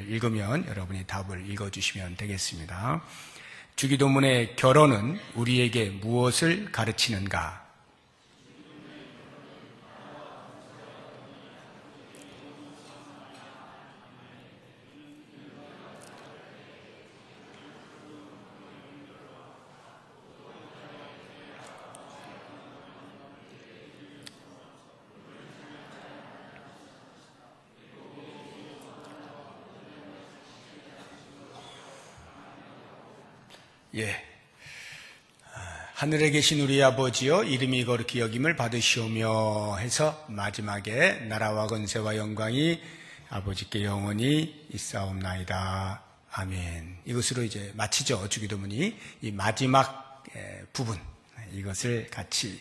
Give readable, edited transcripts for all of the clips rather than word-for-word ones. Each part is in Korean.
주기도문을 읽으면 여러분이 답을 읽어주시면 되겠습니다. 주기도문의 결론은 우리에게 무엇을 가르치는가? 하늘에 계신 우리 아버지여, 이름이 거룩히 여김을 받으시오며 해서 마지막에 나라와 권세와 영광이 아버지께 영원히 있사옵나이다. 아멘. 이것으로 이제 마치죠. 주기도문이. 이 마지막 부분, 이것을 같이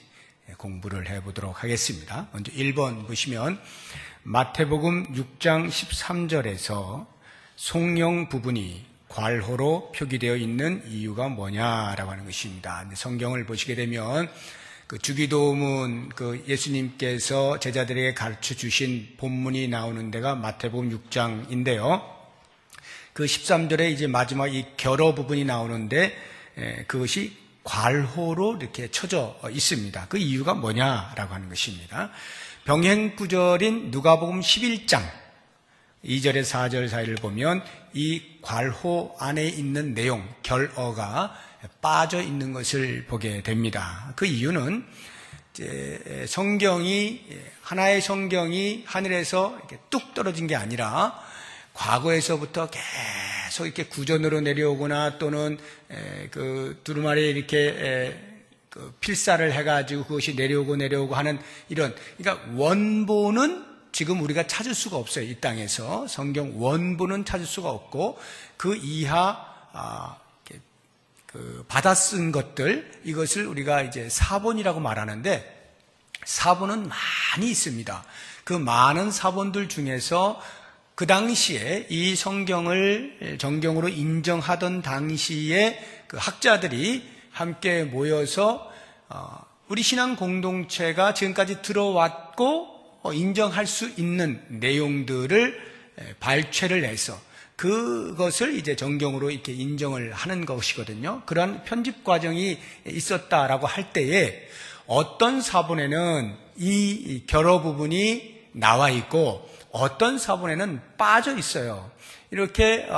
공부를 해보도록 하겠습니다. 먼저 1번 보시면 마태복음 6장 13절에서 송영 부분이 괄호로 표기되어 있는 이유가 뭐냐라고 하는 것입니다. 성경을 보시게 되면 그 주기도문, 예수님께서 제자들에게 가르쳐 주신 본문이 나오는 데가 마태복음 6장인데요. 그 13절에 이제 마지막 이 결어 부분이 나오는데 그것이 괄호로 이렇게 쳐져 있습니다. 그 이유가 뭐냐라고 하는 것입니다. 병행구절인 누가복음 11장 2절에서 4절 사이를 보면 이 괄호 안에 있는 내용, 결어가 빠져 있는 것을 보게 됩니다. 그 이유는 이제 하나의 성경이 하늘에서 이렇게 뚝 떨어진 게 아니라 과거에서부터 계속 이렇게 구전으로 내려오거나 또는 그 두루마리에 이렇게 필사를 해가지고 그것이 내려오고 하는 이런, 그러니까 원본은 지금 우리가 찾을 수가 없어요. 이 땅에서 성경 원본은 찾을 수가 없고 그 이하 받아 쓴 것들, 이것을 우리가 이제 사본이라고 말하는데 사본은 많이 있습니다. 그 많은 사본들 중에서 그 당시에 이 성경을 정경으로 인정하던 당시에 그 학자들이 함께 모여서 우리 신앙 공동체가 지금까지 들어왔고 인정할 수 있는 내용들을 발췌를 해서 그것을 이제 정경으로 이렇게 인정을 하는 것이거든요. 그런 편집 과정이 있었다라고 할 때에 어떤 사본에는 이 결어 부분이 나와 있고 어떤 사본에는 빠져 있어요. 이렇게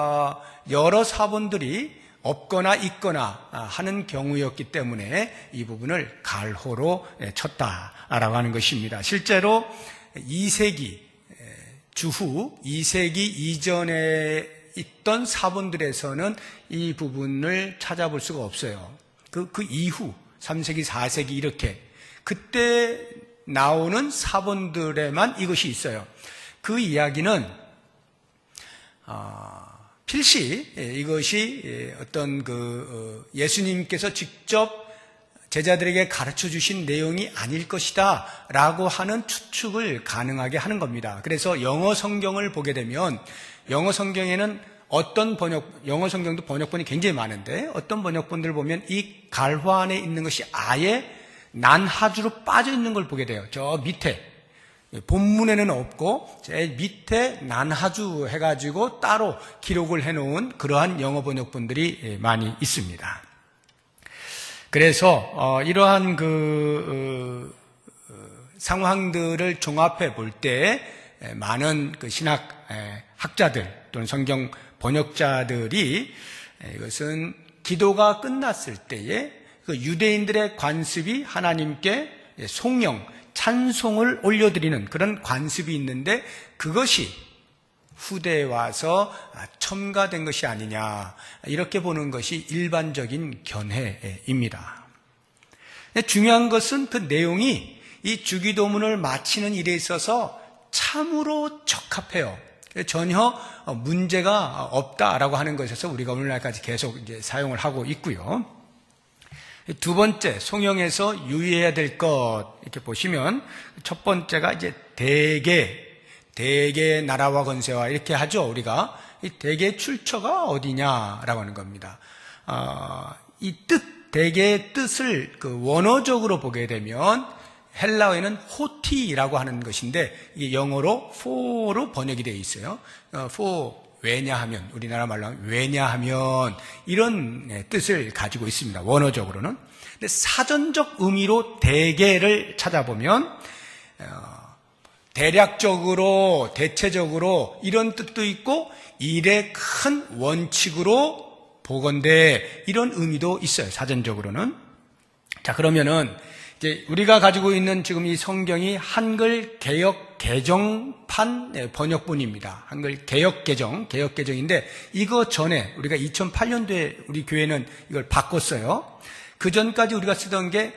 여러 사본들이 없거나 있거나 하는 경우였기 때문에 이 부분을 갈호로 쳤다라고 하는 것입니다. 실제로 2세기 주후 2세기 이전에 있던 사본들에서는 이 부분을 찾아볼 수가 없어요. 그 이후 3세기 4세기 이렇게 그때 나오는 사본들에만 이것이 있어요. 그 이야기는 필시 이것이 어떤 예수님께서 직접 제자들에게 가르쳐 주신 내용이 아닐 것이다 라고 하는 추측을 가능하게 하는 겁니다. 그래서 영어 성경을 보게 되면 영어 성경에는 영어 성경도 번역본이 굉장히 많은데 어떤 번역본들을 보면 이 갈화 안에 있는 것이 아예 난하주로 빠져 있는 걸 보게 돼요. 저 밑에 본문에는 없고 제 밑에 난하주 해가지고 따로 기록을 해놓은 그러한 영어 번역본들이 많이 있습니다. 그래서 이러한 상황들을 종합해 볼 때 많은 신학 학자들 또는 성경 번역자들이 이것은 기도가 끝났을 때에 유대인들의 관습이 하나님께 송영, 찬송을 올려드리는 그런 관습이 있는데 그것이 후대에 와서 첨가된 것이 아니냐 이렇게 보는 것이 일반적인 견해입니다. 중요한 것은 그 내용이 이 주기도문을 마치는 일에 있어서 참으로 적합해요. 전혀 문제가 없다라고 하는 것에서 우리가 오늘날까지 계속 이제 사용을 하고 있고요. 두 번째, 송영에서 유의해야 될 것 이렇게 보시면 첫 번째가 이제 대개 나라와 권세와 이렇게 하죠. 우리가 이 대개 출처가 어디냐라고 하는 겁니다. 이 대개의 뜻을 원어적으로 보게 되면 헬라어에는 호티라고 하는 것인데 이게 영어로 for로 번역이 되어 있어요. for 왜냐하면, 우리나라 말로 하면 왜냐하면 이런 뜻을 가지고 있습니다. 원어적으로는. 근데 사전적 의미로 대개를 찾아보면 대략적으로, 대체적으로 이런 뜻도 있고 일의 큰 원칙으로 보건대 이런 의미도 있어요. 사전적으로는. 자, 그러면은 이제 우리가 가지고 있는 지금 이 성경이 한글 개역 개정판 번역본입니다. 한글 개역 개정인데 이거 전에 우리가 2008년도에 우리 교회는 이걸 바꿨어요. 그 전까지 우리가 쓰던 게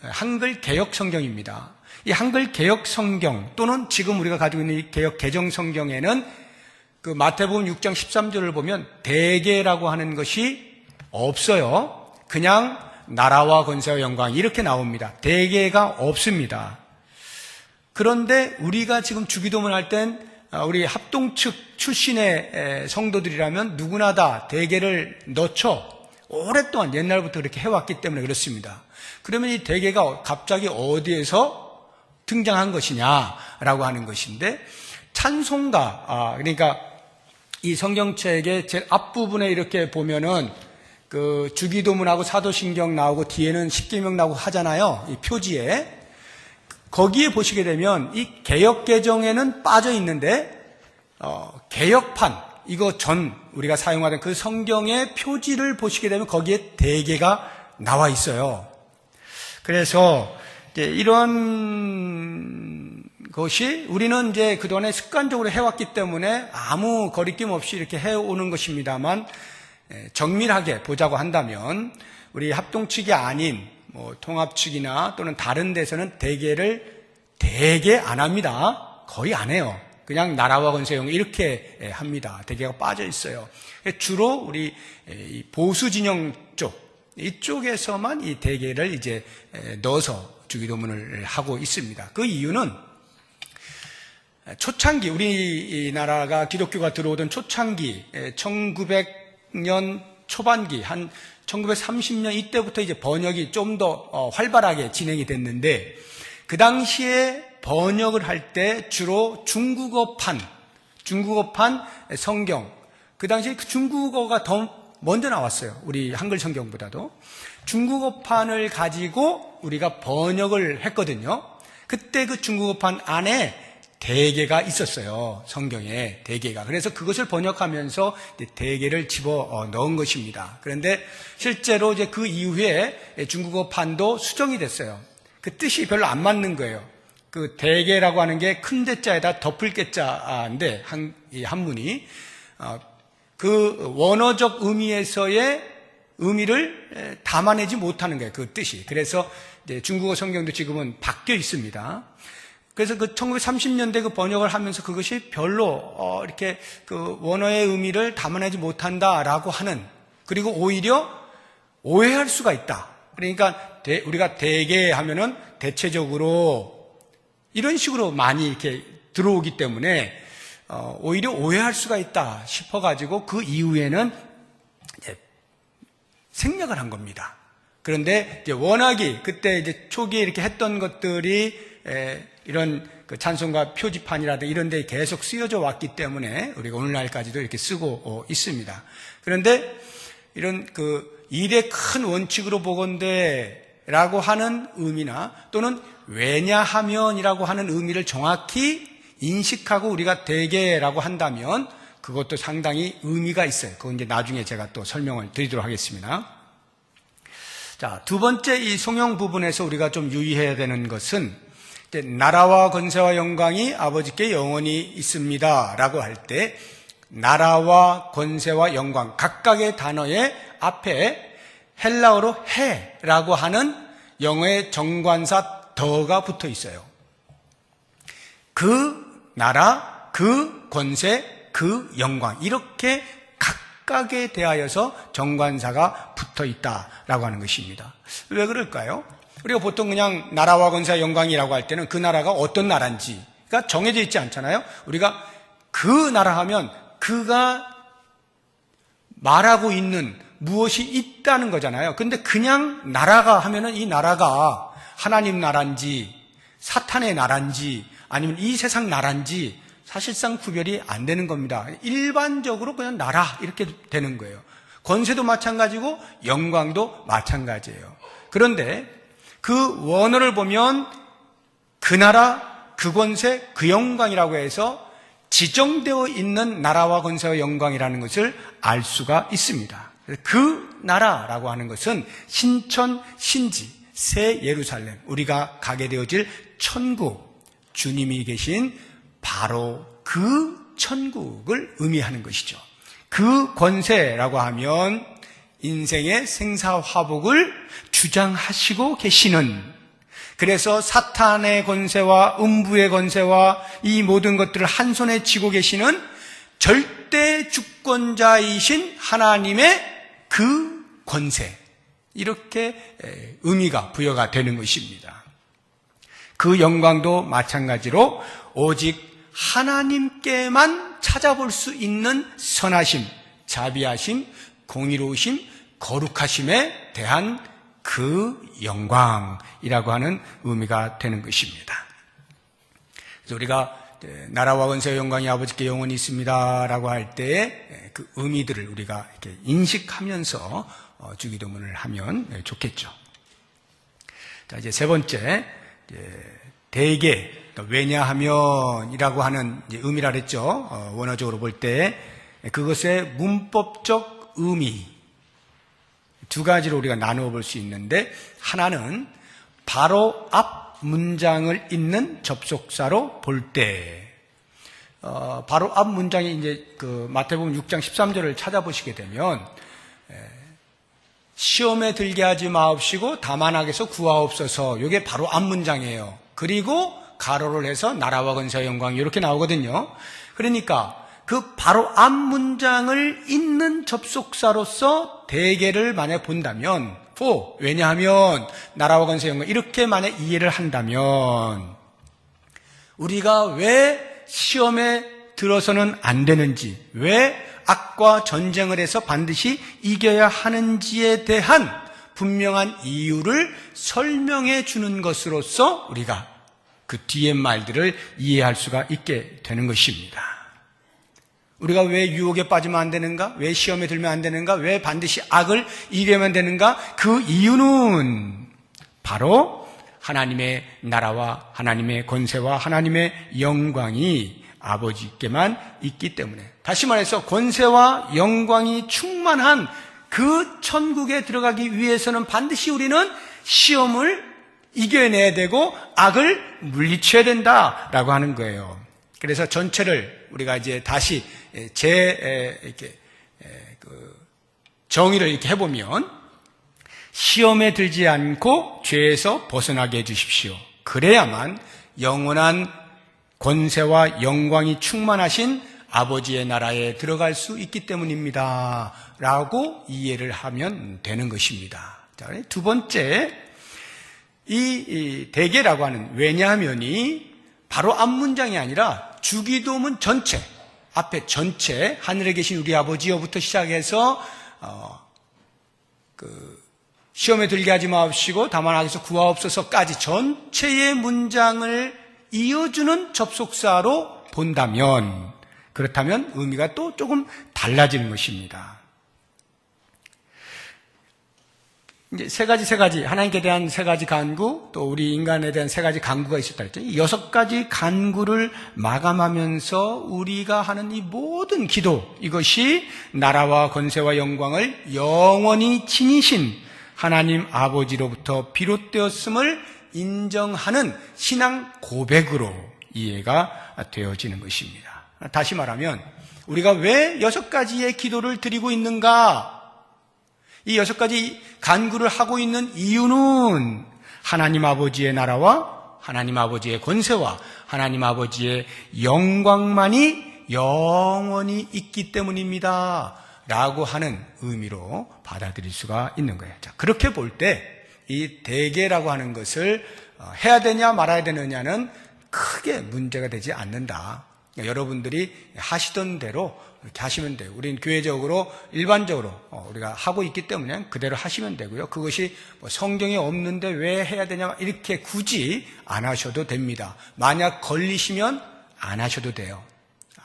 한글 개역 성경입니다. 이 한글 개역 성경 또는 지금 우리가 가지고 있는 이 개역 개정 성경에는 그 마태복음 6장 13절을 보면 대개라고 하는 것이 없어요. 그냥 나라와 권세와 영광 이렇게 나옵니다. 대개가 없습니다. 그런데 우리가 지금 주기도문 할 땐 우리 합동측 출신의 성도들이라면 누구나 다 대개를 넣죠. 오랫동안 옛날부터 그렇게 해왔기 때문에 그렇습니다. 그러면 이 대개가 갑자기 어디에서 등장한 것이냐라고 하는 것인데 찬송가, 그러니까 이 성경책의 제일 앞부분에 이렇게 보면은 그 주기도문하고 사도신경 나오고 뒤에는 십계명 나오고 하잖아요. 이 표지에. 거기에 보시게 되면 이 개역개정에는 빠져 있는데 개역판, 이거 전 우리가 사용하던 그 성경의 표지를 보시게 되면 거기에 대개가 나와 있어요. 그래서 이런 것이 우리는 이제 그동안에 습관적으로 해왔기 때문에 아무 거리낌 없이 이렇게 해오는 것입니다만 정밀하게 보자고 한다면 우리 합동측이 아닌 뭐 통합측이나 또는 다른 데서는 대개를 대개 안 합니다. 거의 안 해요. 그냥 나라와 권세영 이렇게 합니다. 대개가 빠져 있어요. 주로 우리 보수 진영 쪽 이쪽에서만 이 대개를 이제 넣어서 주기도문을 하고 있습니다. 그 이유는 초창기 우리나라가 기독교가 들어오던 초창기 1900년 초반기 한 1930년 이때부터 이제 번역이 좀 더 활발하게 진행이 됐는데 그 당시에 번역을 할 때 주로 중국어판 성경, 그 당시에 그 중국어가 더 먼저 나왔어요. 우리 한글 성경보다도. 중국어판을 가지고 우리가 번역을 했거든요. 그때 그 중국어판 안에 대개가 있었어요. 성경에 대개가. 그래서 그것을 번역하면서 대개를 집어 넣은 것입니다. 그런데 실제로 이제 그 이후에 중국어판도 수정이 됐어요. 그 뜻이 별로 안 맞는 거예요. 그 대개라고 하는 게 큰 대자에다 덮을 개자인데 이 한문이 그 원어적 의미에서의 의미를 담아내지 못하는 거예요. 그 뜻이. 그래서 중국어 성경도 지금은 바뀌어 있습니다. 그래서 그 1930년대 그 번역을 하면서 그것이 별로 이렇게 그 원어의 의미를 담아내지 못한다라고 하는, 그리고 오히려 오해할 수가 있다. 그러니까 우리가 대개 하면은 대체적으로 이런 식으로 많이 이렇게 들어오기 때문에 오히려 오해할 수가 있다 싶어가지고 그 이후에는 생략을 한 겁니다. 그런데 이제 워낙에 그때 이제 초기에 이렇게 했던 것들이 이런 그 찬송가 표지판이라든가 이런 데 계속 쓰여져 왔기 때문에 우리가 오늘날까지도 이렇게 쓰고 있습니다. 그런데 이런 그 일의 큰 원칙으로 보건대라고 하는 의미나 또는 왜냐하면이라고 하는 의미를 정확히 인식하고 우리가 대개라고 한다면 그것도 상당히 의미가 있어요. 그건 이제 나중에 제가 또 설명을 드리도록 하겠습니다. 자, 두 번째 이 성경 부분에서 우리가 좀 유의해야 되는 것은 이제 나라와 권세와 영광이 아버지께 영원히 있습니다 라고 할 때 나라와 권세와 영광 각각의 단어의 앞에 헬라어로 해라고 하는 영어의 정관사 더가 붙어 있어요. 그 나라, 그 권세, 그 영광 이렇게 각각에 대하여서 정관사가 붙어 있다라고 하는 것입니다. 왜 그럴까요? 우리가 보통 그냥 나라와 권세와 영광이라고 할 때는 그 나라가 어떤 나라인지가 정해져 있지 않잖아요. 우리가 그 나라 하면 그가 말하고 있는 무엇이 있다는 거잖아요. 근데 그냥 나라가 하면은 이 나라가 하나님 나라인지 사탄의 나라인지 아니면 이 세상 나라인지 사실상 구별이 안 되는 겁니다. 일반적으로 그냥 나라 이렇게 되는 거예요. 권세도 마찬가지고 영광도 마찬가지예요. 그런데 그 원어를 보면 그 나라, 그 권세, 그 영광이라고 해서 지정되어 있는 나라와 권세와 영광이라는 것을 알 수가 있습니다. 그 나라라고 하는 것은 신천, 신지, 새 예루살렘, 우리가 가게 되어질 천국, 주님이 계신 바로 그 천국을 의미하는 것이죠. 그 권세라고 하면 인생의 생사화복을 주장하시고 계시는, 그래서 사탄의 권세와 음부의 권세와 이 모든 것들을 한 손에 쥐고 계시는 절대 주권자이신 하나님의 그 권세, 이렇게 의미가 부여가 되는 것입니다. 그 영광도 마찬가지로 오직 하나님께만 찾아볼 수 있는 선하심, 자비하심, 공의로우심, 거룩하심에 대한 그 영광이라고 하는 의미가 되는 것입니다. 그래서 우리가 나라와 권세와 영광이 아버지께 영원히 있습니다라고 할 때의 그 의미들을 우리가 이렇게 인식하면서 주기도문을 하면 좋겠죠. 자, 이제 세 번째, 대개, 왜냐하면이라고 하는 의미라 그랬죠. 원어적으로 볼 때 그것의 문법적 의미 두 가지로 우리가 나누어 볼 수 있는데, 하나는 바로 앞 문장을 잇는 접속사로 볼 때, 바로 앞 문장이 이제 그 마태복음 6장 13절을 찾아보시게 되면 시험에 들게 하지 마옵시고 다만 악에서 구하옵소서, 이게 바로 앞 문장이에요. 그리고 가로를 해서 나라와 권세와 영광 이렇게 나오거든요. 그러니까 그 바로 앞 문장을 잇는 접속사로서 대개를 만약 본다면, 왜냐하면 나라와 권세 영광 이렇게 만약 이해를 한다면 우리가 왜 시험에 들어서는 안 되는지, 왜 악과 전쟁을 해서 반드시 이겨야 하는지에 대한 분명한 이유를 설명해 주는 것으로서 우리가 그 뒤의 말들을 이해할 수가 있게 되는 것입니다. 우리가 왜 유혹에 빠지면 안 되는가? 왜 시험에 들면 안 되는가? 왜 반드시 악을 이겨야만 되는가? 그 이유는 바로 하나님의 나라와 하나님의 권세와 하나님의 영광이 아버지께만 있기 때문에, 다시 말해서 권세와 영광이 충만한 그 천국에 들어가기 위해서는 반드시 우리는 시험을 이겨내야 되고 악을 물리쳐야 된다라고 하는 거예요. 그래서 전체를 우리가 이제 다시 정의를 이렇게 해보면, 시험에 들지 않고 죄에서 벗어나게 해주십시오. 그래야만 영원한 권세와 영광이 충만하신 아버지의 나라에 들어갈 수 있기 때문입니다 라고 이해를 하면 되는 것입니다. 자, 두 번째, 이 대개라고 하는 왜냐하면이 바로 앞 문장이 아니라 주기도문 전체, 앞에 전체, 하늘에 계신 우리 아버지여부터 시작해서 시험에 들게 하지 마옵시고 다만 악에서 구하옵소서까지 전체의 문장을 이어주는 접속사로 본다면, 그렇다면 의미가 또 조금 달라지는 것입니다. 이제 세 가지, 하나님께 대한 세 가지 간구, 또 우리 인간에 대한 세 가지 간구가 있었다 했죠. 이 6가지 간구를 마감하면서 우리가 하는 이 모든 기도, 이것이 나라와 권세와 영광을 영원히 지니신 하나님 아버지로부터 비롯되었음을 인정하는 신앙 고백으로 이해가 되어지는 것입니다. 다시 말하면 우리가 왜 6가지의 기도를 드리고 있는가? 이 6가지 간구를 하고 있는 이유는 하나님 아버지의 나라와 하나님 아버지의 권세와 하나님 아버지의 영광만이 영원히 있기 때문입니다 라고 하는 의미로 받아들일 수가 있는 거예요. 자, 그렇게 볼 때 이 대개라고 하는 것을 해야 되냐 말아야 되느냐는 크게 문제가 되지 않는다. 그러니까 여러분들이 하시던 대로 이렇게 하시면 돼요. 우리는 교회적으로 일반적으로 우리가 하고 있기 때문에 그대로 하시면 되고요. 그것이 성경에 없는데 왜 해야 되냐 이렇게 굳이 안 하셔도 됩니다. 만약 걸리시면 안 하셔도 돼요.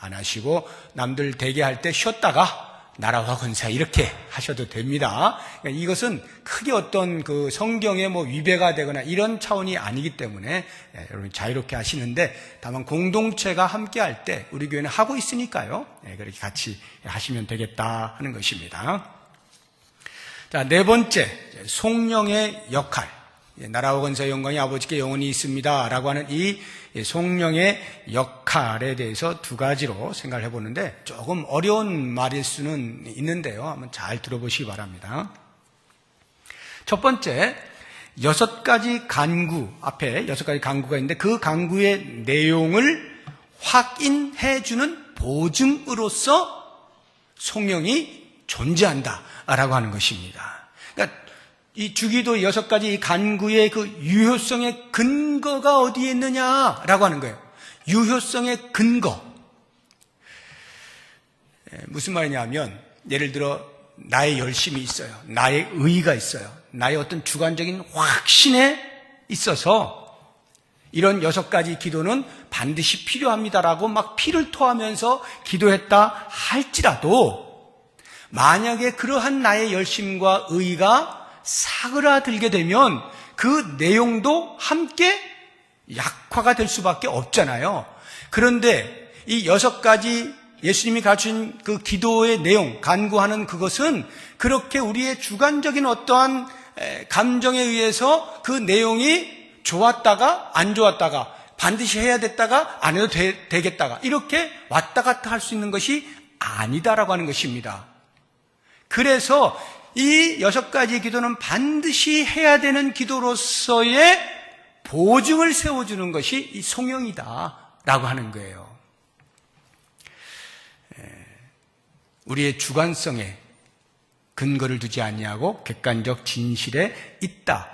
안 하시고 남들 대기 할 때 쉬었다가 나라와 권세 이렇게 하셔도 됩니다. 그러니까 이것은 크게 어떤 그 성경에 뭐 위배가 되거나 이런 차원이 아니기 때문에 여러분 자유롭게 하시는데, 다만 공동체가 함께 할 때 우리 교회는 하고 있으니까요. 그렇게 같이 하시면 되겠다 하는 것입니다. 자, 네 번째, 송령의 역할. 나라와 권세 영광이 아버지께 영원히 있습니다 라고 하는 이 송령의 역할에 대해서 두 가지로 생각을 해보는데, 조금 어려운 말일 수는 있는데요. 한번 잘 들어보시기 바랍니다. 첫 번째, 6가지 간구, 앞에 6가지 간구가 있는데 그 간구의 내용을 확인해주는 보증으로서 송령이 존재한다라고 하는 것입니다. 그러니까 이 주기도 6가지 이 간구의 그 유효성의 근거가 어디에 있느냐라고 하는 거예요. 유효성의 근거. 무슨 말이냐면, 예를 들어 나의 열심이 있어요. 나의 의의가 있어요. 나의 어떤 주관적인 확신에 있어서 이런 6가지 기도는 반드시 필요합니다라고 막 피를 토하면서 기도했다 할지라도, 만약에 그러한 나의 열심과 의의가 사그라들게 되면 그 내용도 함께 약화가 될 수밖에 없잖아요. 그런데 이 6가지 예수님이 가르친 그 기도의 내용, 간구하는 그것은 그렇게 우리의 주관적인 어떠한 감정에 의해서 그 내용이 좋았다가 안 좋았다가, 반드시 해야 됐다가 안 해도 되겠다가, 이렇게 왔다 갔다 할 수 있는 것이 아니다라고 하는 것입니다. 그래서 이 6가지 기도는 반드시 해야 되는 기도로서의 보증을 세워주는 것이 이 송영이다라고 하는 거예요. 우리의 주관성에 근거를 두지 아니하고 객관적 진실에 있다.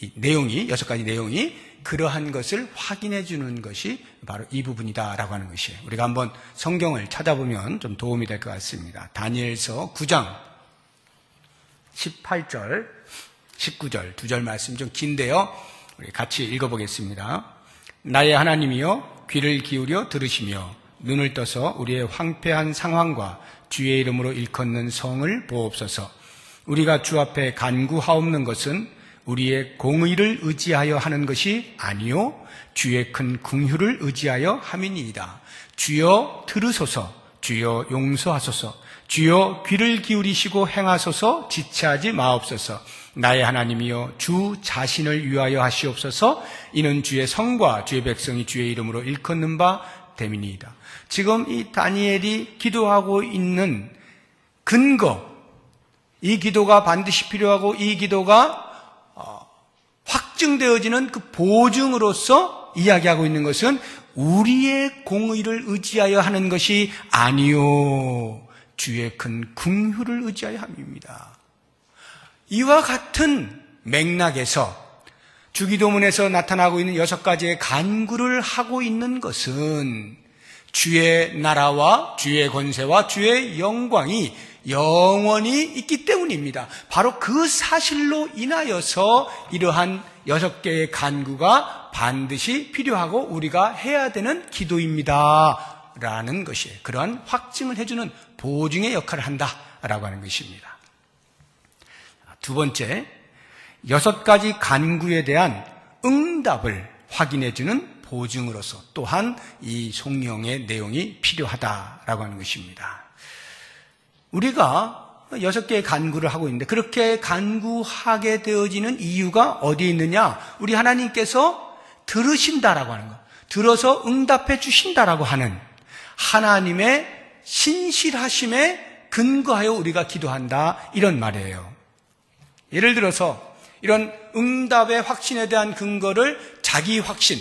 이 내용이, 6가지 내용이 그러한 것을 확인해 주는 것이 바로 이 부분이다라고 하는 것이에요. 우리가 한번 성경을 찾아보면 좀 도움이 될 것 같습니다. 다니엘서 9장 18절, 19절, 2절 말씀 좀 긴데요. 우리 같이 읽어보겠습니다. 나의 하나님이여, 귀를 기울여 들으시며 눈을 떠서 우리의 황폐한 상황과 주의 이름으로 일컫는 성을 보옵소서. 우리가 주 앞에 간구하옵는 것은 우리의 공의를 의지하여 하는 것이 아니요 주의 큰 긍휼을 의지하여 함이니이다. 주여 들으소서. 주여 용서하소서. 주여 귀를 기울이시고 행하소서. 지체하지 마옵소서. 나의 하나님이여, 주 자신을 위하여 하시옵소서. 이는 주의 성과 주의 백성이 주의 이름으로 일컫는 바 됨이니이다. 지금 이 다니엘이 기도하고 있는 근거, 이 기도가 반드시 필요하고 이 기도가 확증되어지는 그 보증으로서 이야기하고 있는 것은 우리의 공의를 의지하여 하는 것이 아니요 주의 큰 긍휼을 의지하여 함입니다. 이와 같은 맥락에서 주기도문에서 나타나고 있는 6가지의 간구를 하고 있는 것은 주의 나라와 주의 권세와 주의 영광이 영원히 있기 때문입니다. 바로 그 사실로 인하여서 이러한 6개의 간구가 반드시 필요하고 우리가 해야 되는 기도입니다 라는 것이에요. 그러한 확증을 해주는 보증의 역할을 한다라고 하는 것입니다. 두 번째, 6가지 간구에 대한 응답을 확인해주는 보증으로서 또한 이 송영의 내용이 필요하다라고 하는 것입니다. 우리가 6개의 간구를 하고 있는데 그렇게 간구하게 되어지는 이유가 어디에 있느냐? 우리 하나님께서 들으신다라고 하는 것, 들어서 응답해 주신다라고 하는 하나님의 신실하심에 근거하여 우리가 기도한다, 이런 말이에요. 예를 들어서 이런 응답의 확신에 대한 근거를 자기 확신,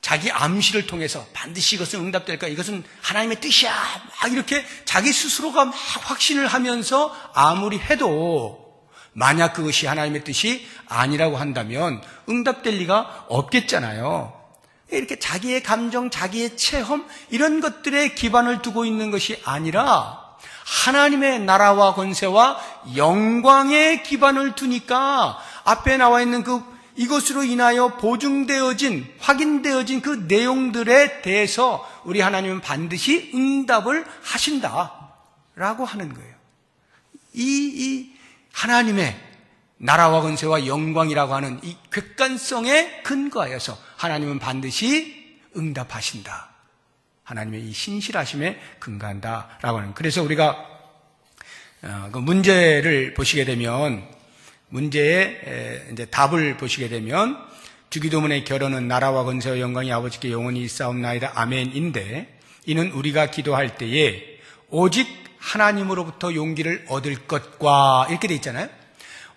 자기 암시를 통해서 반드시 이것은 응답될까, 이것은 하나님의 뜻이야, 막 이렇게 자기 스스로가 막 확신을 하면서 아무리 해도 만약 그것이 하나님의 뜻이 아니라고 한다면 응답될 리가 없겠잖아요. 이렇게 자기의 감정, 자기의 체험, 이런 것들에 기반을 두고 있는 것이 아니라 하나님의 나라와 권세와 영광에 기반을 두니까 앞에 나와 있는 이것으로 인하여 보증되어진, 확인되어진 그 내용들에 대해서 우리 하나님은 반드시 응답을 하신다라고 하는 거예요. 이 하나님의 나라와 권세와 영광이라고 하는 이 객관성에 근거하여서 하나님은 반드시 응답하신다. 하나님의 이 신실하심에 근거한다라고 하는. 그래서 우리가 그 문제를 보시게 되면, 문제의 이제 답을 보시게 되면, 주기도문의 결론은 나라와 권세와 영광이 아버지께 영원히 있사옵나이다 아멘인데, 이는 우리가 기도할 때에 오직 하나님으로부터 용기를 얻을 것과 이렇게 돼 있잖아요.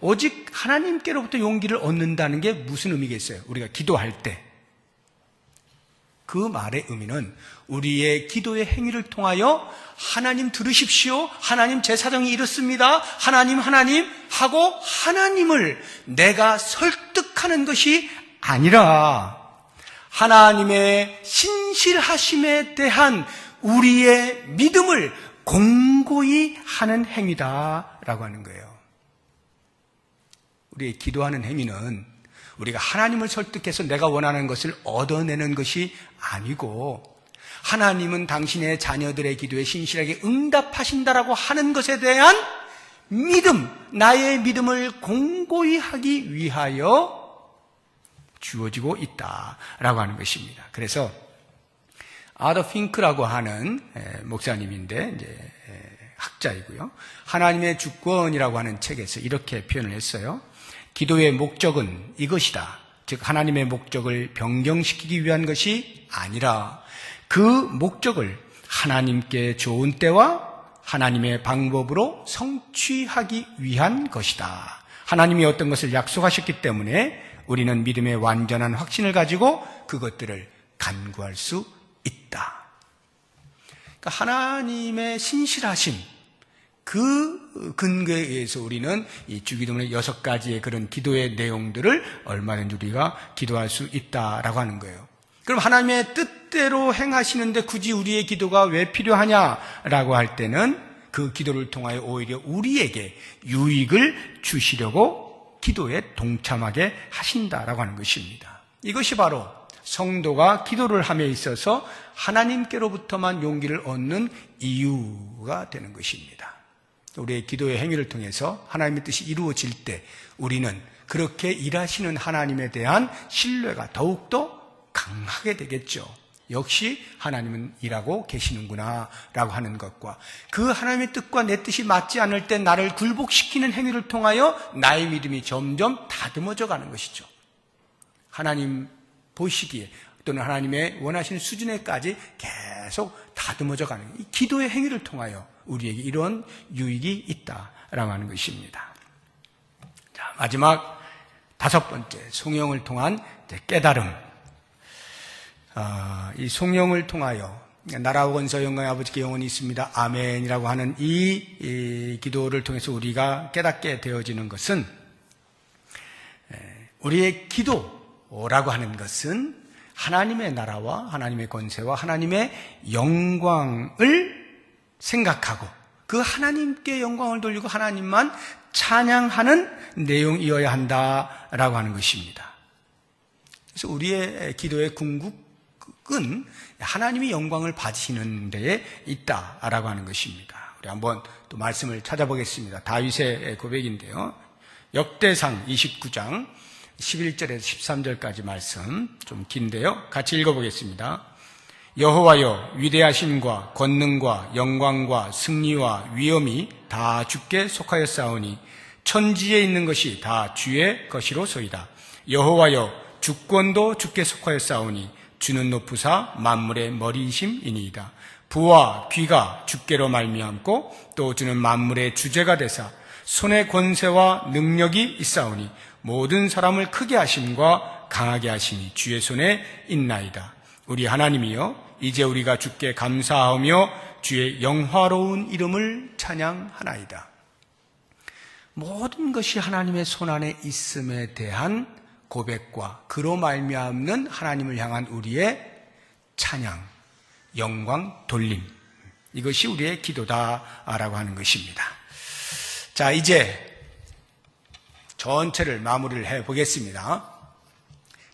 오직 하나님께로부터 용기를 얻는다는 게 무슨 의미겠어요? 우리가 기도할 때. 그 말의 의미는 우리의 기도의 행위를 통하여 하나님 들으십시오. 하나님 제 사정이 이렇습니다. 하나님 하고 하나님을 내가 설득하는 것이 아니라 하나님의 신실하심에 대한 우리의 믿음을 공고히 하는 행위다라고 하는 거예요. 우리의 기도하는 행위는 우리가 하나님을 설득해서 내가 원하는 것을 얻어내는 것이 아니고, 하나님은 당신의 자녀들의 기도에 신실하게 응답하신다라고 하는 것에 대한 믿음, 나의 믿음을 공고히 하기 위하여 주어지고 있다라고 하는 것입니다. 그래서 아더 핑크라고 하는 목사님인데 이제 학자이고요. 하나님의 주권이라고 하는 책에서 이렇게 표현을 했어요. 기도의 목적은 이것이다. 즉 하나님의 목적을 변경시키기 위한 것이 아니라 그 목적을 하나님께 좋은 때와 하나님의 방법으로 성취하기 위한 것이다. 하나님이 어떤 것을 약속하셨기 때문에 우리는 믿음의 완전한 확신을 가지고 그것들을 간구할 수 있다. 그러니까 하나님의 신실하심, 그 근거에 의해서 우리는 이 주기도문의 6가지의 그런 기도의 내용들을 얼마든지 우리가 기도할 수 있다라고 하는 거예요. 그럼 하나님의 뜻대로 행하시는데 굳이 우리의 기도가 왜 필요하냐라고 할 때는 그 기도를 통하여 오히려 우리에게 유익을 주시려고 기도에 동참하게 하신다라고 하는 것입니다. 이것이 바로 성도가 기도를 함에 있어서 하나님께로부터만 용기를 얻는 이유가 되는 것입니다. 우리의 기도의 행위를 통해서 하나님의 뜻이 이루어질 때 우리는 그렇게 일하시는 하나님에 대한 신뢰가 더욱더 강하게 되겠죠. 역시 하나님은 일하고 계시는구나 라고 하는 것과, 그 하나님의 뜻과 내 뜻이 맞지 않을 때 나를 굴복시키는 행위를 통하여 나의 믿음이 점점 다듬어져 가는 것이죠. 하나님 보시기에 또는 하나님의 원하시는 수준에까지 계속 다듬어져 가는, 이 기도의 행위를 통하여 우리에게 이런 유익이 있다라고 하는 것입니다. 자, 마지막 5번째, 성령을 통한 깨달음. 이 성령을 통하여 나라와 권세 영광의 아버지께 영원히 있습니다 아멘이라고 하는 이 기도를 통해서 우리가 깨닫게 되어지는 것은, 우리의 기도라고 하는 것은 하나님의 나라와 하나님의 권세와 하나님의 영광을 생각하고 그 하나님께 영광을 돌리고 하나님만 찬양하는 내용이어야 한다라고 하는 것입니다. 그래서 우리의 기도의 궁극은 하나님이 영광을 받으시는 데에 있다라고 하는 것입니다. 우리 한번 또 말씀을 찾아보겠습니다. 다윗의 고백인데요. 역대상 29장 11절에서 13절까지 말씀, 좀 긴데요. 같이 읽어보겠습니다. 여호와여, 위대하심과 권능과 영광과 승리와 위엄이 다 주께 속하였사오니 천지에 있는 것이 다 주의 것이로소이다. 여호와여, 주권도 주께 속하였사오니 주는 높으사 만물의 머리이심이니이다. 부와 귀가 주께로 말미암고 또 주는 만물의 주제가 되사 손의 권세와 능력이 있사오니 모든 사람을 크게 하심과 강하게 하심이 주의 손에 있나이다. 우리 하나님이여, 이제 우리가 주께 감사하며 주의 영화로운 이름을 찬양하나이다. 모든 것이 하나님의 손안에 있음에 대한 고백과 그로 말미암는 하나님을 향한 우리의 찬양, 영광, 돌림, 이것이 우리의 기도다라고 하는 것입니다. 자, 이제 전체를 마무리를 해보겠습니다.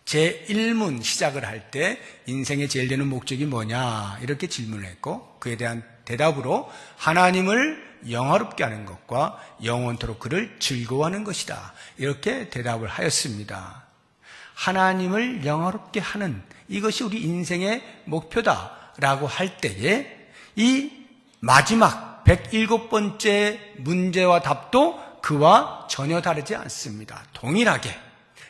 제1문 시작을 할 때 인생의 제일 되는 목적이 뭐냐 이렇게 질문을 했고 그에 대한 대답으로 하나님을 영화롭게 하는 것과 영원토록 그를 즐거워하는 것이다 이렇게 대답을 하였습니다. 하나님을 영화롭게 하는 이것이 우리 인생의 목표다라고 할 때에 이 마지막 107번째 문제와 답도 그와 전혀 다르지 않습니다. 동일하게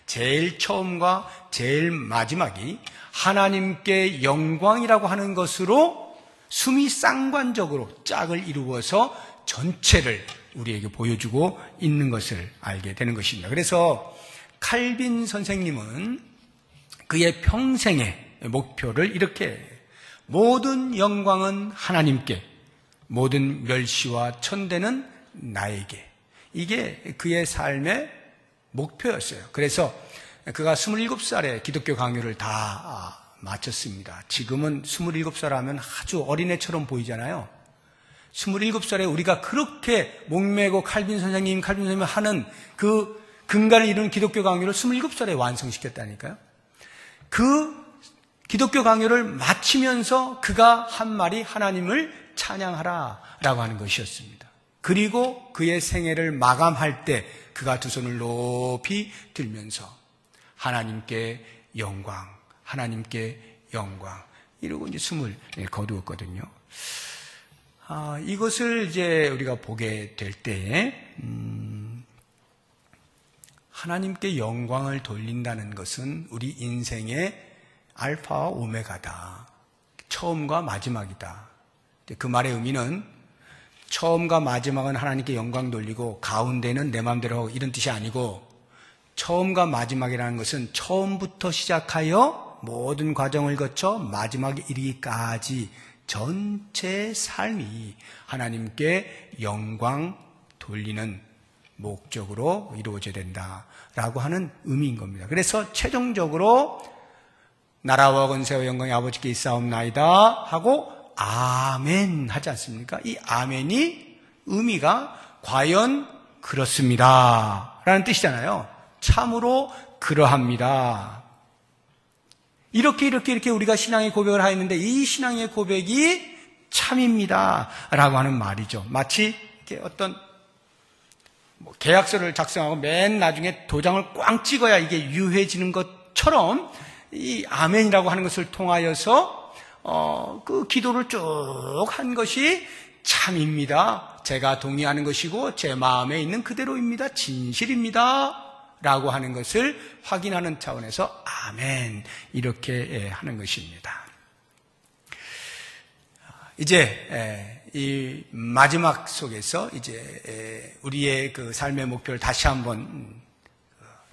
제일 처음과 제일 마지막이 하나님께 영광이라고 하는 것으로 수미 쌍관적으로 짝을 이루어서 전체를 우리에게 보여주고 있는 것을 알게 되는 것입니다. 그래서 칼빈 선생님은 그의 평생의 목표를 이렇게 모든 영광은 하나님께 모든 멸시와 천대는 나에게 이게 그의 삶의 목표였어요. 그래서 그가 27살에 기독교 강요를 다 마쳤습니다. 지금은 27살 하면 아주 어린애처럼 보이잖아요. 27살에 우리가 그렇게 목매고 칼빈 선생님 하는 그 근간을 이루는 기독교 강요를 27살에 완성시켰다니까요. 그 기독교 강요를 마치면서 그가 한 말이 하나님을 찬양하라라고 하는 것이었습니다. 그리고 그의 생애를 마감할 때 그가 두 손을 높이 들면서 하나님께 영광, 하나님께 영광 이러고 이제 숨을 거두었거든요. 이것을 이제 우리가 보게 될 때에 하나님께 영광을 돌린다는 것은 우리 인생의 알파와 오메가다. 처음과 마지막이다. 그 말의 의미는 처음과 마지막은 하나님께 영광 돌리고 가운데는 내 마음대로 하고 이런 뜻이 아니고 처음과 마지막이라는 것은 처음부터 시작하여 모든 과정을 거쳐 마지막에 이르기까지 전체 삶이 하나님께 영광 돌리는 목적으로 이루어져야 된다라고 하는 의미인 겁니다. 그래서 최종적으로 나라와 권세와 영광이 아버지께 있사옵나이다 하고 아멘 하지 않습니까? 이 아멘이 의미가 과연 그렇습니다 라는 뜻이잖아요. 참으로 그러합니다. 이렇게 우리가 신앙의 고백을 하였는데 이 신앙의 고백이 참입니다 라고 하는 말이죠. 마치 이렇게 어떤 계약서를 작성하고 맨 나중에 도장을 꽝 찍어야 이게 유효해지는 것처럼 이 아멘이라고 하는 것을 통하여서 그 기도를 쭉 한 것이 참입니다. 제가 동의하는 것이고 제 마음에 있는 그대로입니다. 진실입니다. 라고 하는 것을 확인하는 차원에서 아멘 이렇게 하는 것입니다. 이제 이 마지막 속에서 이제 우리의 그 삶의 목표를 다시 한번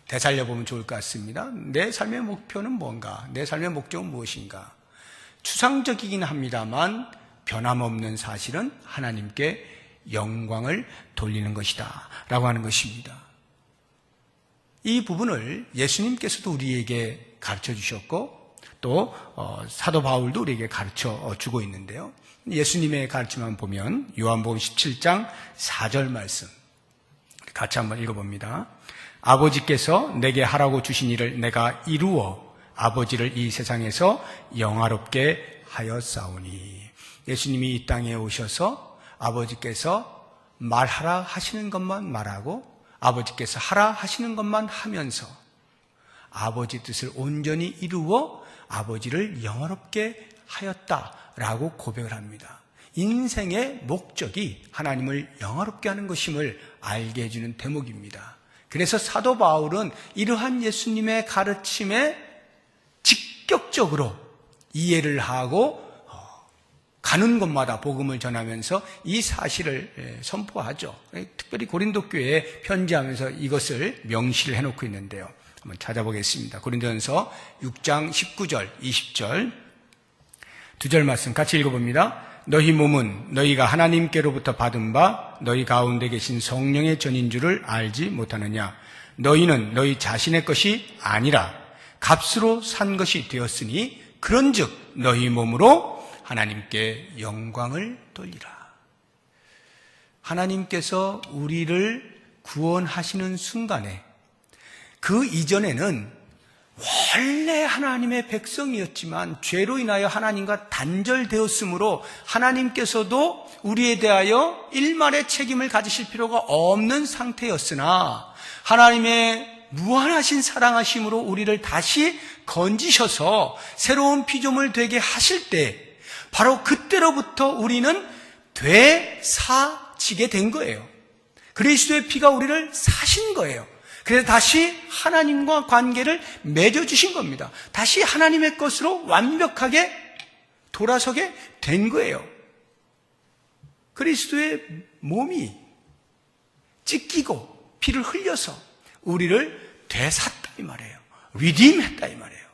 되살려보면 좋을 것 같습니다. 내 삶의 목표는 뭔가? 내 삶의 목적은 무엇인가? 추상적이긴 합니다만 변함없는 사실은 하나님께 영광을 돌리는 것이다 라고 하는 것입니다. 이 부분을 예수님께서도 우리에게 가르쳐 주셨고 또 사도 바울도 우리에게 가르쳐 주고 있는데요. 예수님의 가르침만 보면 요한복음 17장 4절 말씀 같이 한번 읽어봅니다. 아버지께서 내게 하라고 주신 일을 내가 이루어 아버지를 이 세상에서 영화롭게 하였사오니. 예수님이 이 땅에 오셔서 아버지께서 말하라 하시는 것만 말하고 아버지께서 하라 하시는 것만 하면서 아버지 뜻을 온전히 이루어 아버지를 영화롭게 하였다라고 고백을 합니다. 인생의 목적이 하나님을 영화롭게 하는 것임을 알게 해주는 대목입니다. 그래서 사도 바울은 이러한 예수님의 가르침에 직격적으로 이해를 하고 가는 곳마다 복음을 전하면서 이 사실을 선포하죠. 특별히 고린도 교회에 편지하면서 이것을 명시를 해놓고 있는데요. 한번 찾아보겠습니다. 고린도전서 6장 19절, 20절 두 절 말씀 같이 읽어봅니다. 너희 몸은 너희가 하나님께로부터 받은 바 너희 가운데 계신 성령의 전인 줄을 알지 못하느냐. 너희는 너희 자신의 것이 아니라 값으로 산 것이 되었으니 그런즉 너희 몸으로 하나님께 영광을 돌리라. 하나님께서 우리를 구원하시는 순간에 그 이전에는 원래 하나님의 백성이었지만 죄로 인하여 하나님과 단절되었으므로 하나님께서도 우리에 대하여 일말의 책임을 가지실 필요가 없는 상태였으나 하나님의 무한하신 사랑하심으로 우리를 다시 건지셔서 새로운 피조물 되게 하실 때 바로 그때로부터 우리는 되사지게 된 거예요. 그리스도의 피가 우리를 사신 거예요. 그래서 다시 하나님과 관계를 맺어주신 겁니다. 다시 하나님의 것으로 완벽하게 돌아서게 된 거예요. 그리스도의 몸이 찢기고 피를 흘려서 우리를 되샀다 이 말이에요. 리딤했다 이 말이에요.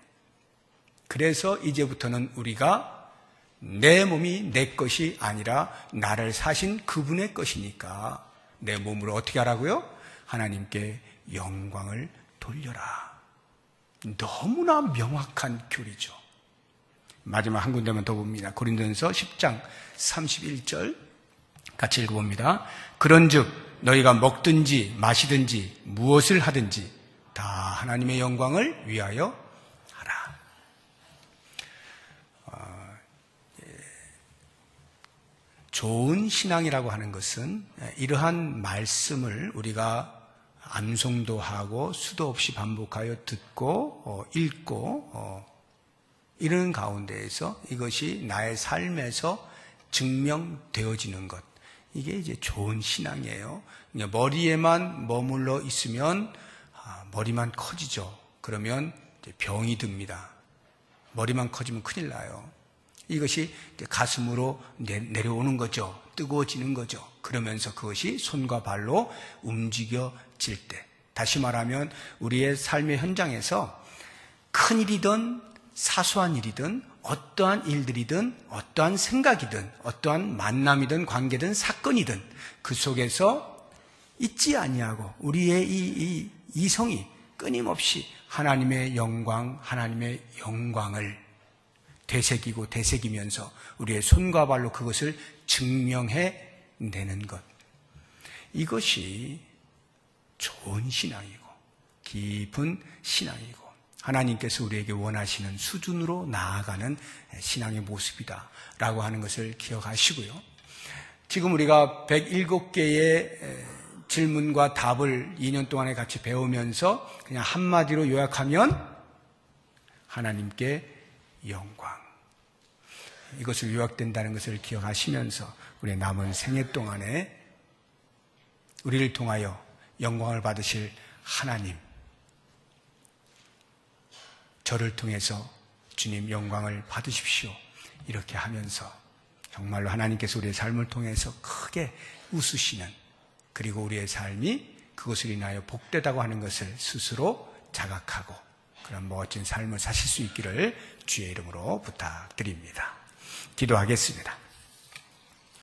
그래서 이제부터는 우리가 내 몸이 내 것이 아니라 나를 사신 그분의 것이니까 내 몸을 어떻게 하라고요? 하나님께 영광을 돌려라. 너무나 명확한 교리죠. 마지막 한 군데만 더 봅니다. 고린도전서 10장 31절 같이 읽어봅니다. 그런즉 너희가 먹든지 마시든지 무엇을 하든지 다 하나님의 영광을 위하여 하라. 좋은 신앙이라고 하는 것은 이러한 말씀을 우리가 암송도 하고 수도 없이 반복하여 듣고 읽고 이런 가운데에서 이것이 나의 삶에서 증명되어지는 것, 이게 이제 좋은 신앙이에요. 머리에만 머물러 있으면 머리만 커지죠. 그러면 이제 병이 듭니다. 머리만 커지면 큰일 나요. 이것이 이제 가슴으로 내려오는 거죠. 뜨거워지는 거죠. 그러면서 그것이 손과 발로 움직여질 때, 다시 말하면 우리의 삶의 현장에서 큰 일이든 사소한 일이든 어떠한 일들이든 어떠한 생각이든 어떠한 만남이든 관계든 사건이든 그 속에서 잊지 아니하고 우리의 이 이성이 끊임없이 하나님의 영광을 되새기고 되새기면서 우리의 손과 발로 그것을 증명해내는 것, 이것이 좋은 신앙이고 깊은 신앙이고 하나님께서 우리에게 원하시는 수준으로 나아가는 신앙의 모습이다라고 하는 것을 기억하시고요. 지금 우리가 107개의 질문과 답을 2년 동안에 같이 배우면서 그냥 한마디로 요약하면 하나님께 영광, 이것을 요약된다는 것을 기억하시면서 우리의 남은 생애 동안에 우리를 통하여 영광을 받으실 하나님, 저를 통해서 주님 영광을 받으십시오, 이렇게 하면서 정말로 하나님께서 우리의 삶을 통해서 크게 웃으시는, 그리고 우리의 삶이 그것을 인하여 복되다고 하는 것을 스스로 자각하고 그런 멋진 삶을 사실 수 있기를 주의 이름으로 부탁드립니다. 기도하겠습니다.